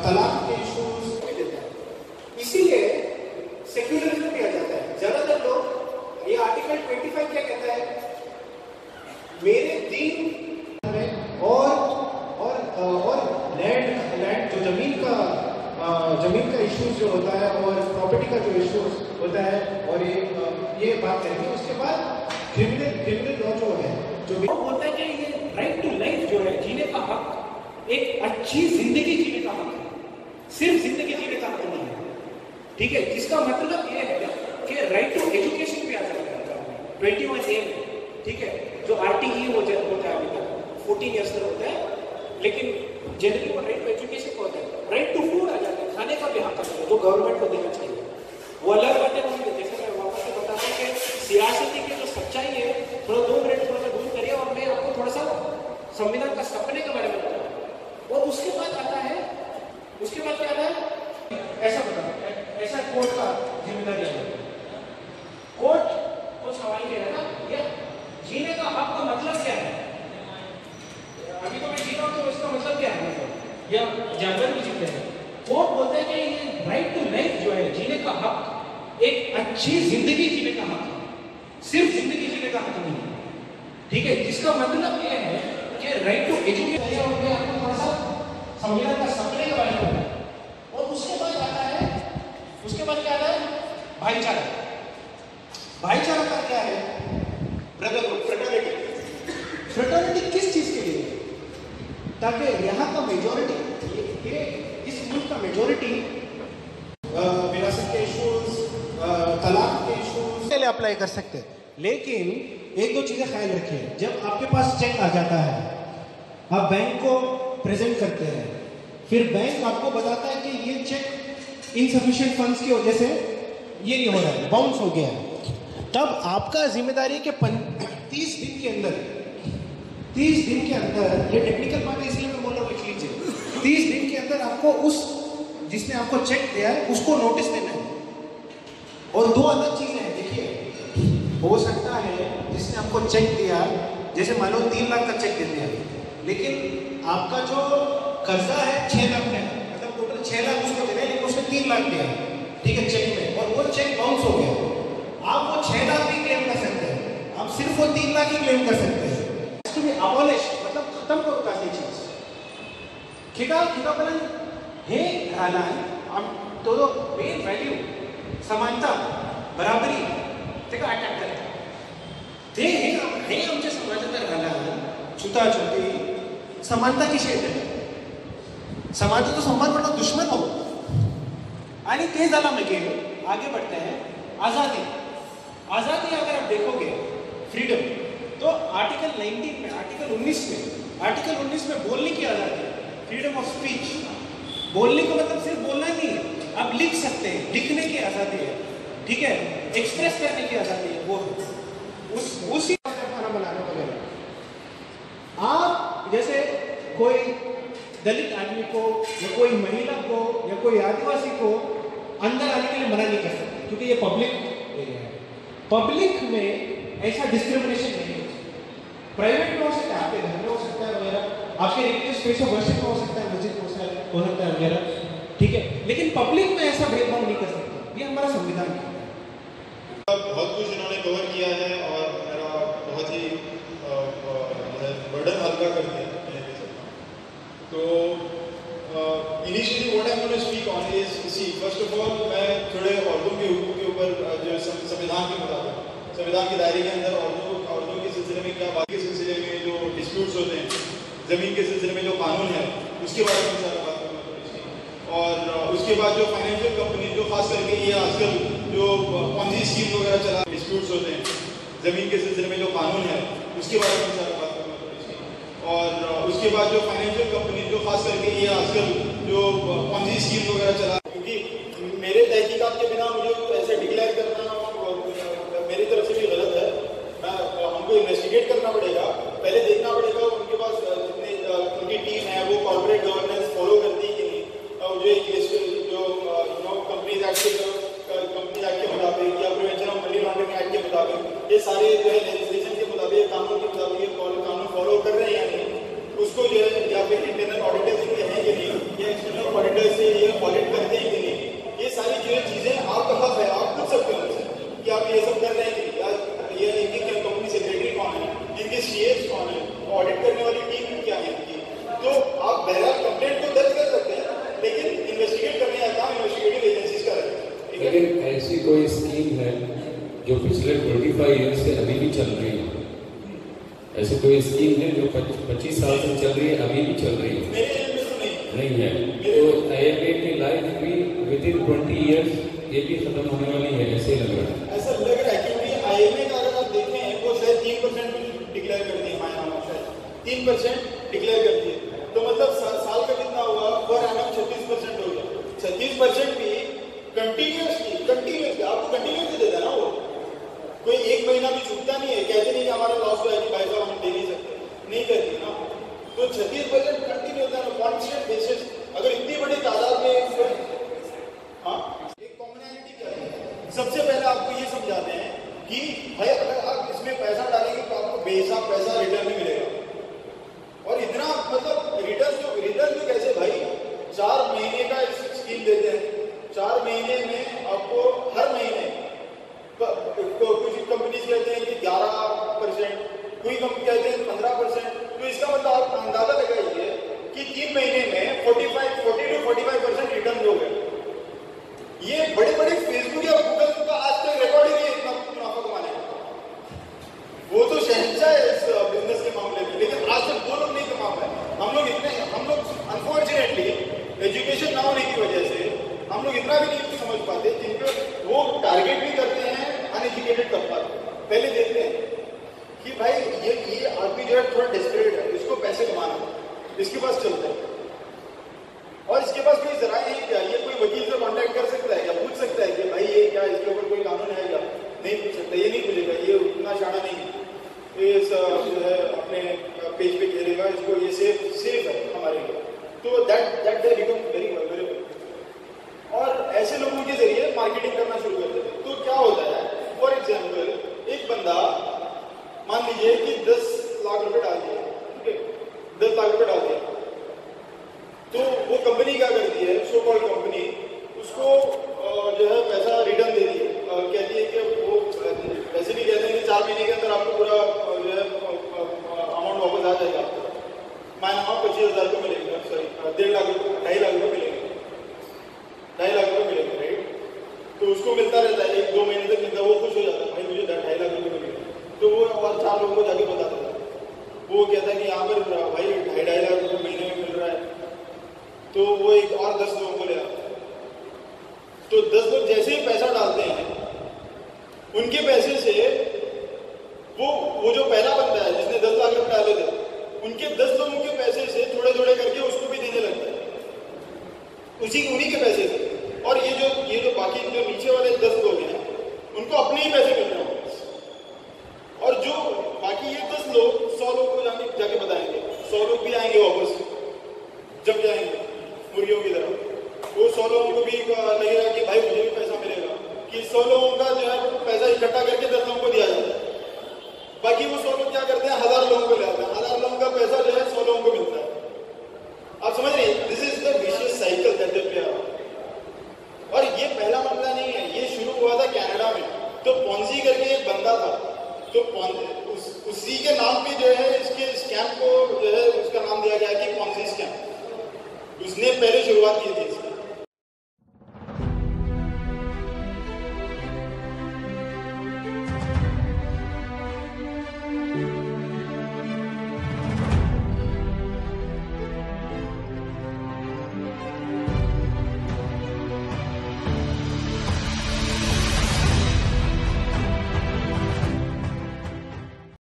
तलाक के इश्यूज देता है, इसीलिए सेक्युलरिज्म किया जाता है। ज्यादातर लोग ये आर्टिकल 25 क्या कहता है, मेरे दीन में और लैंड जो जमीन का इश्यूज जो होता है और प्रॉपर्टी का जो इश्यूज होता है, और ये बात करेंगे। उसके बाद क्रिमिनल लॉ जो है, जो भी होता है कि ये राइट टू लाइफ जो है, जीने का हक, एक अच्छी जिंदगी जीने का हक है, सिर्फ जिंदगी जीने का हक नहीं है, ठीक है। जिसका मतलब ये है कि राइट टू एजुकेशन भी आ जाता है 21A में, ठीक है, जो RTE होता है अभी तक 14 ईयर्स तक होता है, लेकिन जनरली वो राइट टू एजुकेशन होता है। राइट टू फूड आ जाता है, खाने का भी हक आता है जो गवर्नमेंट को देना चाहिए, वो अलग बात है। जैसे मैं वापस से बताता हूँ कि सियासती की जो सच्चाई है, थोड़ा 2 मिनट थोड़ा सा दूर करिए और मैं आपको थोड़ा सा संविधान का सपने के बारे में बताऊँ। और उसके बाद आता है, उसके बाद क्या आता है, ऐसा बताओ, ऐसा कोर्ट का जिम्मेदारी है। कोर्ट को सवाल ये है ना, ये जीने का हक का मतलब क्या है? अभी तो मैं जी रहा हूँ, तो इसका मतलब क्या है? या जानवर भी जीते हैं। कोर्ट बोलता है कि ये राइट टू लाइफ जो है, जीने का हक, एक अच्छी जिंदगी जीने का हक, सिर्फ जिंदगी जीने का हक नहीं है, ठीक है। जिसका मतलब ये है कि राइट टू एजुकेशन, आपको थोड़ा सा संविधान का सपने के बारे में। और उसके बाद आता है, उसके बाद क्या आता है, भाईचारा। भाईचारा का क्या है? ब्रदरहुड, फ्रेटर्निटी किस चीज के लिए? ताकि यहाँ का मेजॉरिटी, इस मुल्क का मेजॉरिटी विरासत के इश्यूज, तलाक के इश्यूज के लिए अप्लाई कर सकते हैं। लेकिन एक दो चीजें ख्याल रखिए, जब आपके पास चेक आ जाता है, आप बैंक को प्रेजेंट करते हैं, फिर बैंक आपको बताता है कि ये चेक इनसफिशिएंट फंड्स की वजह से ये नहीं हो रहा है, बाउंस हो गया है, तब आपका जिम्मेदारी है कि 30 दिन के अंदर, 30 दिन के अंदर, ये टेक्निकल बात है इसलिए मैं बोल रहा हूँ, लिख लीजिए, 30 दिन के अंदर आपको उस जिसने आपको चेक दिया है उसको नोटिस देना है। और 2 अलग चीजें हैं, देखिए, हो सकता है जिसने आपको चेक दिया, जैसे मान लो 3 लाख का चेक देते हैं, लेकिन आपका जो कर्जा है 6 लाख है, मतलब टोटल 6 लाख उसको देना है, लेकिन उसने 3 लाख दिया, ठीक है, चेक में, और वो चेक बाउंस हो गया। आप वो 6 लाख भी क्लेम कर सकते हैं, आप सिर्फ वो 3 लाख ही क्लेम कर सकते हैं। अबॉलिश मतलब खत्म करो काफी चीज, खिकापन हे घालान तो मेन व्हॅल्यू समानता, बराबरी तेका अटॅक करता, ते हे आमच्या समाजात घालान छुताछुती समानता किशी येते? समाज तो संवाद बड़ा दुश्मन हो। आणि ते झाला मागीर आगे बढ़ते हैं, आज़ादी। आज़ादी अगर आप देखोगे, फ्रीडम, तो आर्टिकल 19 में, आर्टिकल 19 में बोलने की आज़ादी, फ्रीडम ऑफ स्पीच, बोलने को मतलब सिर्फ बोलना नहीं है, आप लिख सकते हैं, लिखने की आज़ादी है, ठीक है, एक्सप्रेस करने की आज़ादी है, वो उसी खाना बनाने वगैरह। आप जैसे कोई दलित आदमी को या कोई महिला को या कोई आदिवासी को अंदर आने के लिए मना नहीं कर सकते, क्योंकि ये पब्लिक एरिया है। पब्लिक में ऐसा डिस्क्रिमिनेशन नहीं है। प्राइवेट में हो सकता है, आपके घर में हो सकता है वगैरह, आपके रिलीजियस स्पेस ऑफ वर्शिप में हो सकता है, मस्जिद हो सकता है वगैरह, ठीक है, लेकिन पब्लिक में ऐसा भेदभाव नहीं कर सकते। ये हमारा संविधान है। बहुत कुछ इन्होंने कवर किया है और मेरा बहुत ही बर्डन हल्का कर दिया। तो initially what I want to speak on is, see first of all मैं थोड़े औरतों के हुकूक के ऊपर जो संविधान के मुताबिक, संविधान के दायरे के अंदर औरतों के सिलसिले में क्या, बात के सिलसिले में जो डिस्प्यूट्स होते हैं, ज़मीन के सिलसिले में जो कानून है उसके बारे में सारा बात करूँगा। और उसके बाद जो फाइनेंशियल कंपनी, जो खास करके ये आजकल जो पॉन्जी स्कीम वगैरह चला, डिस्प्यूट्स होते हैं ज़मीन के सिलसिले में जो कानून है उसके बारे में सारा बात करूँगा। और उसके बाद जो फाइनेंशियल कंपनी, जो खास करके ये आजकल जो पॉन्जी स्कीम वगैरह चला, क्योंकि मेरे तहकीकात के बिना मुझे ऐसे डिक्लेयर करना मेरी तरफ से भी गलत है। हमको इन्वेस्टिगेट करना पड़ेगा, पहले देखना पड़ेगा उनके पास जितने उनकी टीम है वो कॉर्पोरेट गवर्नेंस फॉलो करती है कि नहीं, जो कंपनीज एक्ट के मुताबिक या prevention of money laundering act के मुताबिक, ये सारे जो है लेजिस्लेशन के मुताबिक, कानून के मुताबिक ये कानून फॉलो कर रहे हैं या नहीं, उसको जो है या फिर इंटरनल ऑडिटर्स हैं कि नहीं, या एक्सटर्नल ऑडिटर्स से जो पिछले 25 ईयर से अभी भी चल रही है। ऐसे कोई स्कीम है जो 25 साल से चल रही है, अभी भी चल रही है? नहीं है। तो IMA की लाइफ भी विदिन 20 ईयर्स ये भी खत्म होने वाली है, ऐसे ही लग रहा है। ऐसा लग रहा है क्योंकि IMA का अगर आप देखें वो शायद 3% डिक्लेयर करती है, हमारे शायद 3% डिक्लेयर करती है। तो मतलब साल का कितना हुआ, पर एनम 36% हो गया। 36% भी कंटिन्यूसली आपको कंटिन्यूसली देता ना, वो कोई एक महीना भी छूटता नहीं है। कहते नहीं कि हमारा लॉस हुआ है कि भाई साहब हम दे नहीं सकते, नहीं करती ना। तो 36% कंटिन्यू होता है कॉन्स्टेंट बेसिस। अगर इतनी बड़ी तादाद में हाँ, एक कॉमनैलिटी क्या है, सबसे पहले आपको ये समझाते हैं कि भाई अगर आप इसमें पैसा डालेंगे तो आपको बेहिसाब पैसा रिटर्न नहीं मिलेगा। और इतना मतलब रिटर्न भी कैसे भाई, 4 महीने का स्कीम देते हैं। 4 महीने में आपको हर महीने कुछ कंपनीज कहते हैं कि 11%, कोई कंपनी कहते हैं 15%। तो इसका मतलब आप अंदाजा लगाइए कि 3 महीने में 40 to 45% रिटर्न दोगे। ये बड़े बड़े फेसबुक या गूगल का आज तक रिकॉर्ड ही नहीं है इतना मुनाफा कमाने का। वो तो शहंशाह है इस बिजनेस के मामले में, लेकिन आज तक वो लोग नहीं कमा पाए। हम लोग अनफॉर्चुनेटली एजुकेशन ना होने की वजह से हम लोग इतना भी नहीं समझ पाते, जिनको वो टारगेट भी करते हैं अनएजुकेटेड तबका। पहले देखते हैं कि भाई ये आदमी जो है थोड़ा डेस्परेट है, इसको पैसे कमाना है, इसके पास चलता है। और इसके पास कोई जरा नहीं क्या, ये कोई वकील से कांटेक्ट कर सकता है क्या, पूछ सकता है कि भाई ये क्या, इसके ऊपर कोई कानून है क्या? नहीं पूछ सकता, ये नहीं पूछेगा, ये उतना शाना नहीं है, ये जो है अपने पेज पे खेलेगा, इसको ये सेफ है हमारे लिए। तो that they become very vulnerable. और ऐसे लोगों के जरिए मार्केटिंग करना शुरू कर देते हैं। तो क्या होता है, फॉर एग्जाम्पल एक बंदा मान लीजिए कि 10 लाख रुपए डाल दिए, ठीक है, 10 लाख रुपए डाल दिए। तो वो कंपनी क्या करती है, सो कॉल्ड कंपनी, उसको जो है पैसा रिटर्न दे दी है। कहती है कि वो वैसे भी कहते हैं कि 4 महीने के अंदर आपको पूरा जो है अमाउंट वापस आ जाएगा। मायना 25,000 रुपये मिलेंगे, सॉरी 1.5 लाख रुपये, 2.5 लाख रुपये मिलेंगे, 2.5 लाख रुपये मिलेंगे, राइट। तो उसको मिलता रहता है, 1-2 महीने तक मिलता है, वो खुश हो जाता है, भाई मुझे 2.5 लाख रुपये मिलेंगे। तो वो और 4 लोगों को जाके बता देता है। वो कहता है कि यहाँ पर भाई 2.5 लाख रुपये महीने में मिल रहा है। तो वो एक और 10 लोगों को ले आता है। तो 10 लोग जैसे ही पैसा डालते हैं, उनके पैसे से वो जो पहला बंदा है जिसने 10 लाख रुपए डाले थे, उनके 10 लोगों के पैसे से थोड़े थोड़े करके उसको भी देने लगता है, उन्हीं के पैसे से। और ये जो बाकी जो नीचे वाले 10 लोग हैं, उनको अपने ही पैसे मिल रहे हैं। और जो बाकी ये 10 लोग 100 लोग को जाके बताएंगे, 100 लोग भी आएंगे वापस, जब जाएंगे मुर्गियों की तरफ। वो 100 लोगों को भी लगेगा कि भाई मुझे भी पैसा मिलेगा, कि 100 लोगों का जो है पैसा इकट्ठा करके 10 लोगों को दिया जाता है। बाकी वो 100 लोग क्या करते हैं, 1000 लोगों को ले आते हैं, 1000 लोगों का पैसा जो है 100 लोगों को मिलता है। आप समझ रहे हैं, this is the vicious cycle that they play out. और ये पहला मामला नहीं है, ये शुरू हुआ था कनाडा में। तो पॉन्जी करके एक बंदा था, तो उसी के नाम पे जो है इसके स्कैम को जो है उसका नाम दिया गया कि पॉन्जी स्कैम। उसने पहले शुरुआत की थी इसकी।